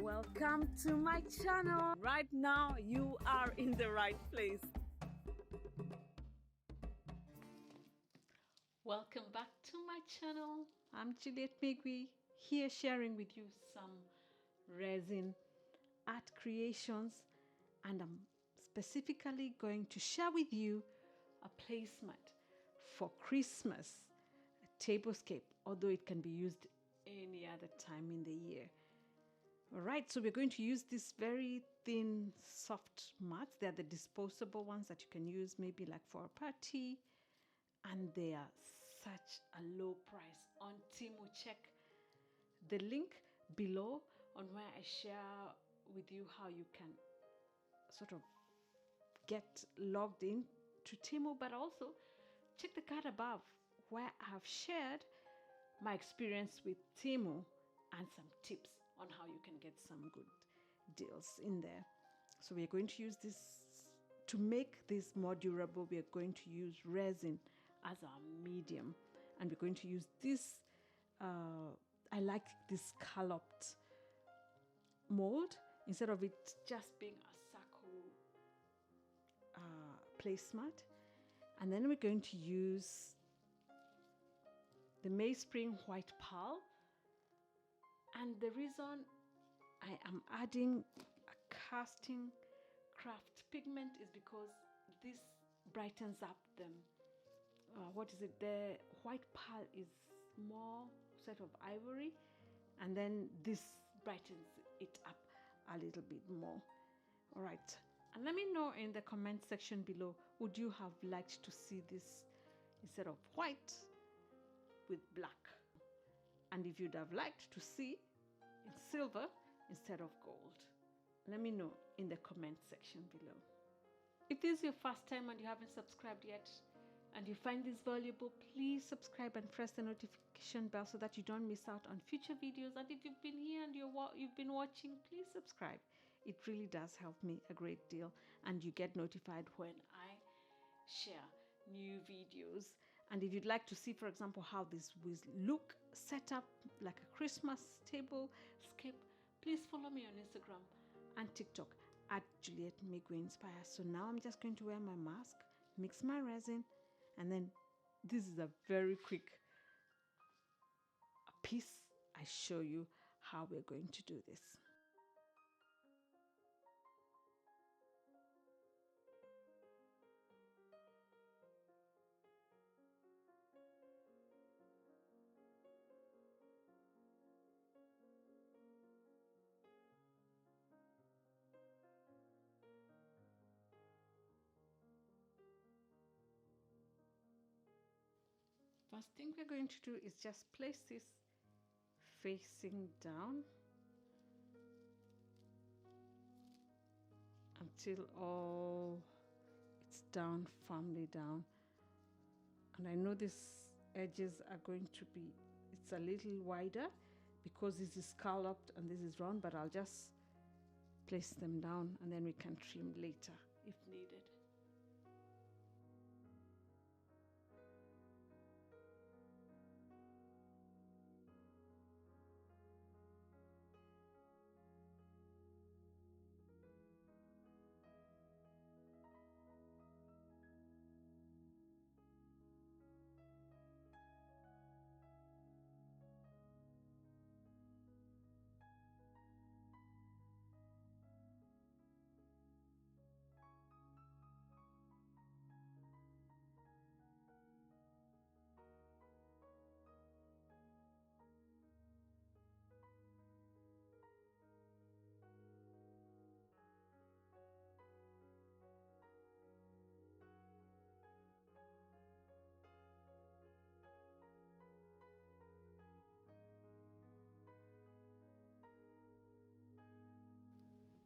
Welcome to my channel. Right now you are in the right place. Welcome back to my channel. I'm Juliet Migwi, here sharing with you some resin art creations, and I'm specifically going to share with you a placemat for Christmas, a tablescape, although it can be used any other time in the year. All right, so we're going to use these very thin, soft mats. They're the disposable ones that you can use maybe like for a party, and they are such a low price on Temu. Check the link below on where I share with you how you can sort of get logged in to Temu, but also check the card above where I have shared my experience with Temu and some tips on how you can get some good deals in there. So we're going to use this to make this more durable. We are going to use resin as our medium, and we're going to use this I like this scalloped mold instead of it just being a circle placemat. And then we're going to use the MEYSPRING white pearl. And the reason I am adding a casting craft pigment is because this brightens up them. The white pearl is more sort of ivory, and then this brightens it up a little bit more. All right, and let me know in the comment section below, would you have liked to see this instead of white with black? And if you'd have liked to see in silver instead of gold, let me know in the comment section below. If this is your first time and you haven't subscribed yet and you find this valuable, please subscribe and press the notification bell so that you don't miss out on future videos. And if you've been here and you've been watching, please subscribe. It really does help me a great deal, and you get notified when I share new videos. And if you'd like to see, for example, how this will look set up like a Christmas table scape, please follow me on Instagram and TikTok at Juliet Migwi Inspire. So now I'm just going to wear my mask, mix my resin, and then this is a very quick piece. I show you how we're going to do this. First thing we're going to do is just place this facing down until all it's down, firmly down. And I know these edges are going to be, it's a little wider because this is scalloped and this is round, but I'll just place them down and then we can trim later if needed.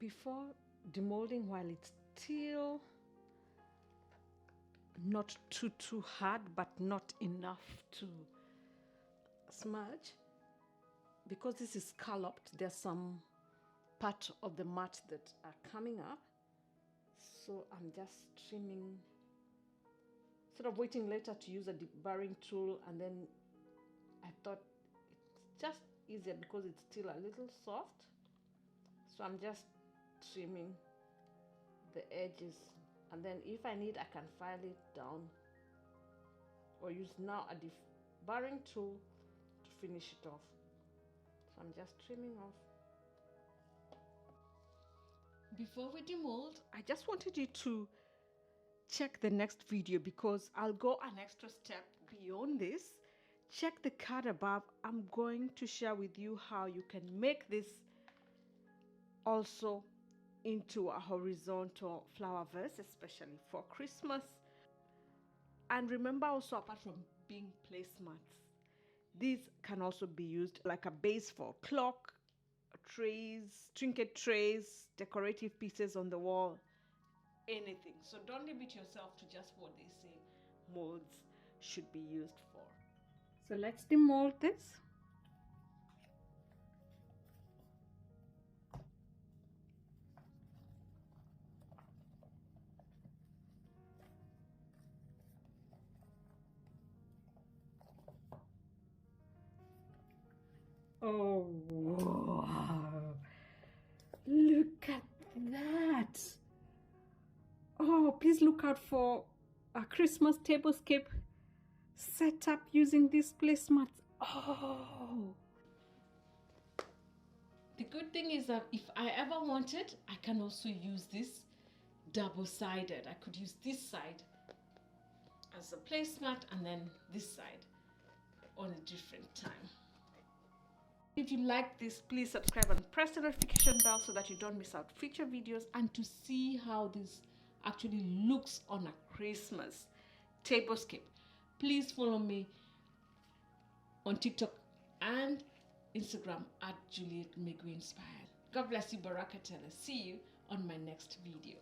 Before demolding, while it's still not too hard but not enough to smudge, because this is scalloped, there's some part of the mat that are coming up, so I'm just trimming, sort of waiting later to use a deburring tool, and then I thought it's just easier because it's still a little soft. So I'm just trimming the edges, and then if I need, I can file it down or use now a deburring tool to finish it off. So I'm just trimming off. Before we demold, I just wanted you to check the next video because I'll go an extra step beyond this. Check the card above. I'm going to share with you how you can make this also into a horizontal flower vase, especially for Christmas. And remember also, apart from being placemats, these can also be used like a base for clock, trays, trinket trays, decorative pieces on the wall, anything. So don't limit yourself to just what they say molds should be used for. So let's demold this. Oh, wow. Look at that. Oh, please look out for a Christmas tablescape set up using these placemats. Oh. The good thing is that if I ever wanted, I can also use this double-sided. I could use this side as a placemat and then this side on a different time. If you like this, please subscribe and press the notification bell so that you don't miss out future videos, and to see how this actually looks on a Christmas tablescape, please follow me on TikTok and Instagram at Juliet MEYSPRING. God bless you, Barakatella. See you on my next video.